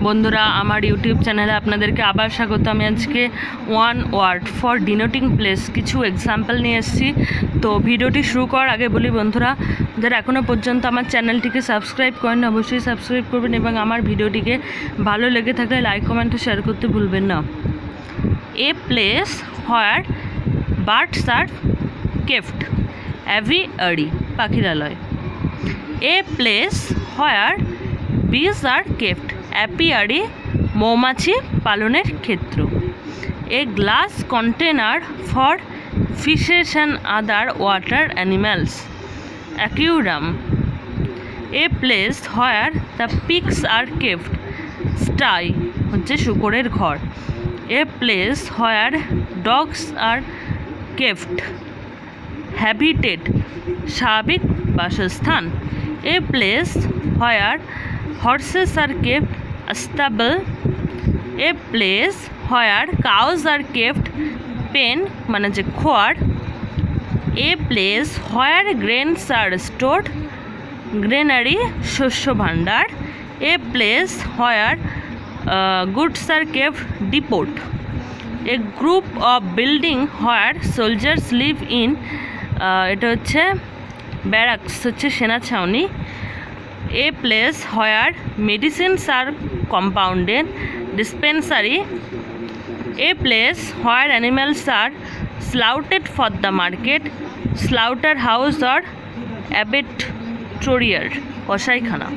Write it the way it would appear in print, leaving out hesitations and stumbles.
বন্ধুরা আমার ইউটিউব চ্যানেলে আপনাদেরকে আবার স্বাগত। আমি আজকে one word for denoting place কিছু এক্সাম্পল নিয়ে এসেছি। তো ভিডিওটি শুরু করার আগে বলি বন্ধুরা, যারা এখনও পর্যন্ত আমার চ্যানেলটিকে সাবস্ক্রাইব করেন অবশ্যই সাবস্ক্রাইব করবেন এবং আমার ভিডিওটিকে ভালো লেগে থাকলে লাইক কমেন্ট শেয়ার করতে ভুলবেন না। A place where birds are kept aviary পাখিরালয়। এ প্লেস হোয়ার বিজ আর কেফট অ্যাপিয়ারি মৌমাছি পালনের ক্ষেত্র। A glass container for fishes and other water animals aquarium. A place where the pigs are kept sty হচ্ছে শূকরের ঘর। A place where dogs are kept habitat স্বাভাবিক বাসস্থান। A place where horses are kept stable. A place where cows are kept pen মানে যে খোয়ার। A place where grains are stored granary শস্য ভাণ্ডার। A place where goods are kept depot. A group of building where soldiers live in এটা হচ্ছে barracks হচ্ছে সেনা ছাউনি। A place where medicines are compounded dispensary. A place where animals are slaughtered for the market slaughter house আর abattoir কসাইখানা।